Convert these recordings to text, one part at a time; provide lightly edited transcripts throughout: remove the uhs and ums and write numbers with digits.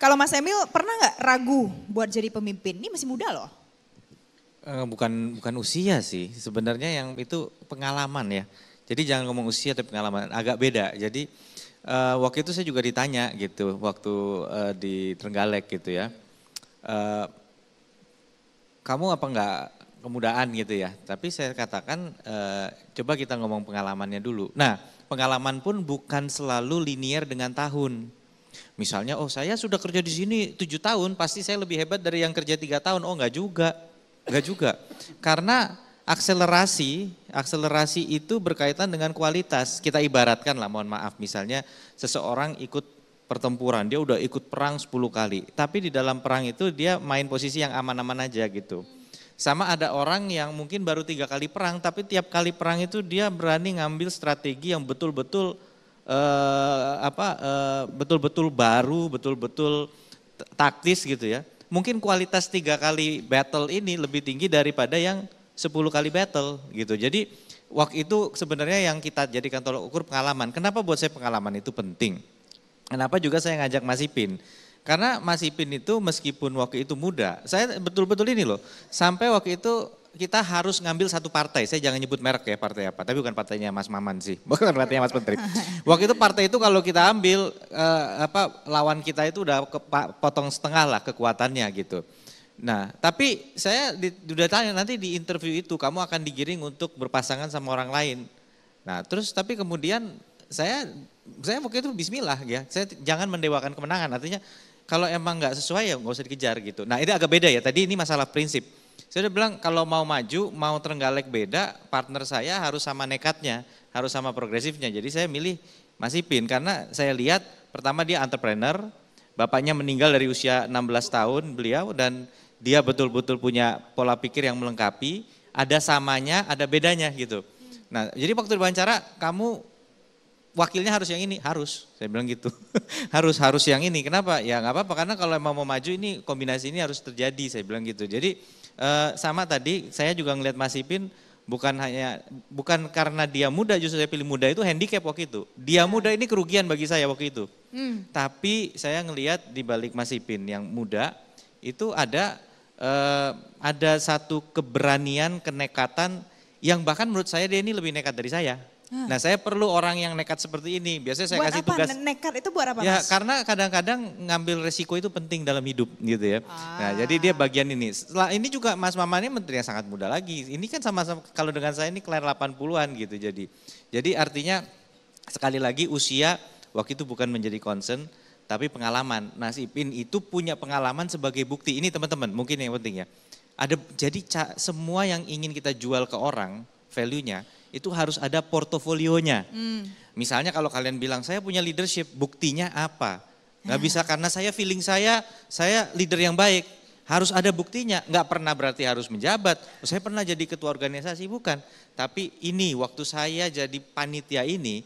Kalau Mas Emil pernah nggak ragu buat jadi pemimpin? Ini masih muda loh. Bukan usia sih, sebenarnya yang itu pengalaman ya. Jadi jangan ngomong usia tapi pengalaman, agak beda. Jadi waktu itu saya juga ditanya gitu, waktu di Trenggalek gitu ya. Kamu apa enggak kemudaan gitu ya. Tapi saya katakan coba kita ngomong pengalamannya dulu. Nah pengalaman pun bukan selalu linier dengan tahun. Misalnya saya sudah kerja di sini 7 tahun pasti saya lebih hebat dari yang kerja 3 tahun. Oh enggak juga. Enggak juga, karena akselerasi itu berkaitan dengan kualitas. Kita ibaratkan lah, mohon maaf, misalnya seseorang ikut pertempuran, dia udah ikut perang 10 kali. Tapi di dalam perang itu dia main posisi yang aman-aman aja gitu. Sama ada orang yang mungkin baru 3 kali perang, tapi tiap kali perang itu dia berani ngambil strategi yang betul-betul betul-betul baru, betul-betul taktis gitu ya. Mungkin kualitas 3 kali battle ini lebih tinggi daripada yang 10 kali battle gitu. Jadi waktu itu sebenarnya yang kita jadikan tolok ukur pengalaman. Kenapa buat saya pengalaman itu penting? Kenapa juga saya ngajak Mas Ipin? Karena Mas Ipin itu meskipun waktu itu muda, saya betul-betul ini loh. Sampai waktu itu kita harus ngambil satu partai, saya jangan nyebut merek ya partai apa, tapi bukan partainya Mas Maman sih, bukan partainya Mas Menteri. Waktu itu partai itu kalau kita ambil lawan kita itu udah potong setengah lah kekuatannya gitu. Nah tapi saya udah tanya nanti di interview itu kamu akan digiring untuk berpasangan sama orang lain. Nah terus tapi kemudian saya waktu itu bismillah ya, saya jangan mendewakan kemenangan, artinya kalau emang nggak sesuai ya nggak usah dikejar gitu. Nah ini agak beda ya, tadi ini masalah prinsip. Saya udah bilang kalau mau maju, mau Trenggalek beda, partner saya harus sama nekatnya, harus sama progresifnya. Jadi saya milih Mas Ipin karena saya lihat pertama dia entrepreneur, bapaknya meninggal dari usia 16 tahun beliau dan dia betul-betul punya pola pikir yang melengkapi, ada samanya, ada bedanya gitu. Nah jadi waktu diwawancara kamu wakilnya harus yang ini, harus, saya bilang gitu. harus yang ini, kenapa? Ya nggak apa-apa karena kalau mau maju ini kombinasi ini harus terjadi, saya bilang gitu. Jadi sama tadi saya juga ngelihat Mas Ipin bukan karena dia muda, justru saya pilih muda itu handicap waktu itu. Dia muda ini kerugian bagi saya waktu itu. Tapi saya ngelihat di balik Mas Ipin yang muda itu ada satu keberanian, kenekatan yang bahkan menurut saya dia ini lebih nekat dari saya. Nah saya perlu orang yang nekat seperti ini, biasanya saya kasih tugas. Buat apa? Nekat itu buat apa Ya Mas? karena kadang-kadang ngambil resiko itu penting dalam hidup gitu ya. Nah jadi dia bagian ini. Setelah ini juga Mas Maman ini menteri yang sangat muda lagi. Ini kan sama-sama kalau dengan saya ini kelahiran 80-an gitu jadi. Jadi artinya sekali lagi usia waktu itu bukan menjadi concern tapi pengalaman. Mas Ipin itu punya pengalaman sebagai bukti. Ini teman-teman mungkin yang penting ya. Jadi semua yang ingin kita jual ke orang value-nya itu harus ada portofolionya. Misalnya kalau kalian bilang saya punya leadership, buktinya apa? Nggak bisa karena feeling saya leader yang baik. Harus ada buktinya, nggak pernah berarti harus menjabat. Saya pernah jadi ketua organisasi, bukan. Tapi ini waktu saya jadi panitia ini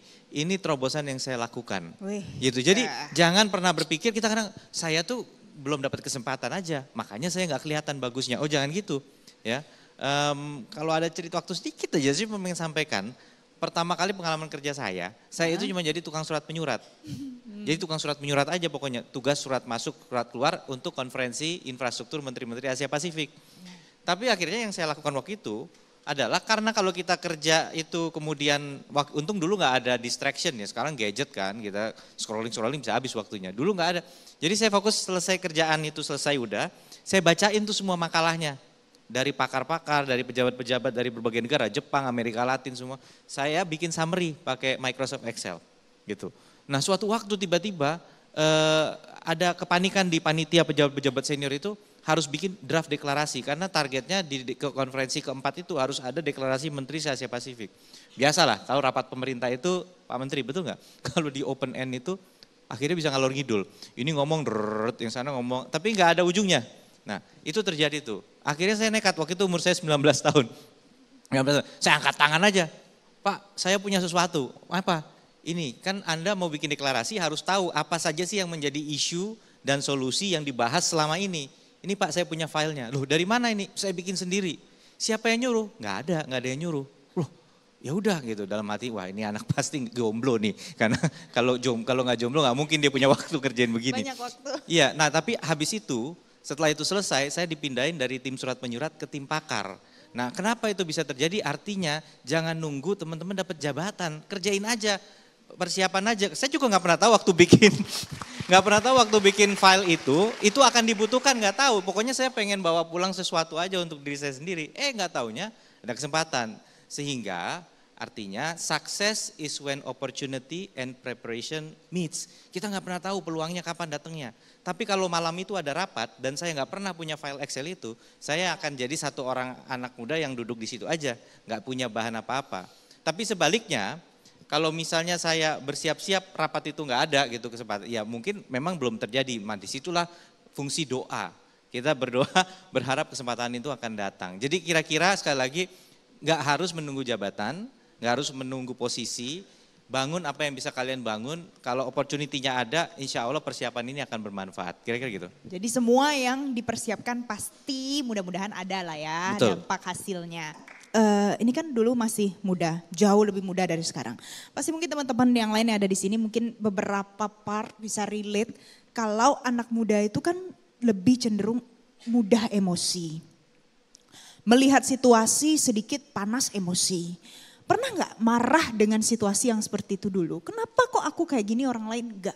terobosan yang saya lakukan. Gitu. Jadi jangan pernah berpikir kita kadang saya tuh belum dapat kesempatan aja, makanya saya nggak kelihatan bagusnya. Oh jangan gitu ya. Kalau ada cerita waktu sedikit aja sih pengen sampaikan. Pertama kali pengalaman kerja saya itu cuma jadi tukang surat penyurat. Jadi tukang surat penyurat aja pokoknya, tugas surat masuk, surat keluar untuk konferensi infrastruktur Menteri-Menteri Asia Pasifik. Tapi akhirnya yang saya lakukan waktu itu adalah karena kalau kita kerja itu kemudian, untung dulu nggak ada distraction ya, sekarang gadget kan, kita scrolling bisa habis waktunya. Dulu nggak ada. Jadi saya fokus selesai kerjaan itu selesai udah, saya bacain tuh semua makalahnya. Dari pakar-pakar, dari pejabat-pejabat dari berbagai negara, Jepang, Amerika Latin semua. Saya bikin summary pakai Microsoft Excel gitu. Nah suatu waktu tiba-tiba ada kepanikan di panitia pejabat-pejabat senior itu harus bikin draft deklarasi. Karena targetnya di konferensi keempat itu harus ada deklarasi Menteri Asia Pasifik. Biasalah kalau rapat pemerintah itu Pak Menteri betul nggak? Kalau di open end itu akhirnya bisa ngalor ngidul. Ini ngomong yang sana ngomong, tapi nggak ada ujungnya. Nah itu terjadi tuh. Akhirnya saya nekat, waktu itu umur saya 19 tahun. Saya angkat tangan aja. Pak saya punya sesuatu. Apa? Ini kan Anda mau bikin deklarasi harus tahu apa saja sih yang menjadi isu dan solusi yang dibahas selama ini. Ini Pak saya punya filenya. Loh dari mana ini? Saya bikin sendiri. Siapa yang nyuruh? Nggak ada yang nyuruh. Loh ya udah gitu dalam hati, wah ini anak pasti jomblo nih. Karena kalau nggak jomblo nggak mungkin dia punya waktu kerjain begini. Banyak waktu. Iya, nah tapi habis itu setelah itu selesai saya dipindahin dari tim surat menyurat ke tim pakar. Nah kenapa itu bisa terjadi? Artinya jangan nunggu teman-teman dapat jabatan, kerjain aja, persiapan aja. Saya juga nggak pernah tahu waktu bikin file itu akan dibutuhkan, nggak tahu. Pokoknya saya pengen bawa pulang sesuatu aja untuk diri saya sendiri. Nggak taunya ada kesempatan. Sehingga artinya success is when opportunity and preparation meets. Kita nggak pernah tahu peluangnya kapan datangnya. Tapi kalau malam itu ada rapat dan saya nggak pernah punya file Excel itu, saya akan jadi satu orang anak muda yang duduk di situ aja, nggak punya bahan apa-apa. Tapi sebaliknya, kalau misalnya saya bersiap-siap rapat itu nggak ada gitu kesempatan, ya mungkin memang belum terjadi. Disitulah fungsi doa. Kita berdoa berharap kesempatan itu akan datang. Jadi kira-kira sekali lagi nggak harus menunggu jabatan, nggak harus menunggu posisi, bangun apa yang bisa kalian bangun. Kalau opportunity-nya ada, insya Allah persiapan ini akan bermanfaat. Kira-kira gitu. Jadi semua yang dipersiapkan pasti mudah-mudahan ada lah ya. Betul. Dampak hasilnya. Ini kan dulu masih muda, jauh lebih muda dari sekarang. Pasti mungkin teman-teman yang lain yang ada di sini mungkin beberapa part bisa relate. Kalau anak muda itu kan lebih cenderung mudah emosi. Melihat situasi sedikit panas emosi. Pernah nggak marah dengan situasi yang seperti itu dulu? Kenapa kok aku kayak gini orang lain enggak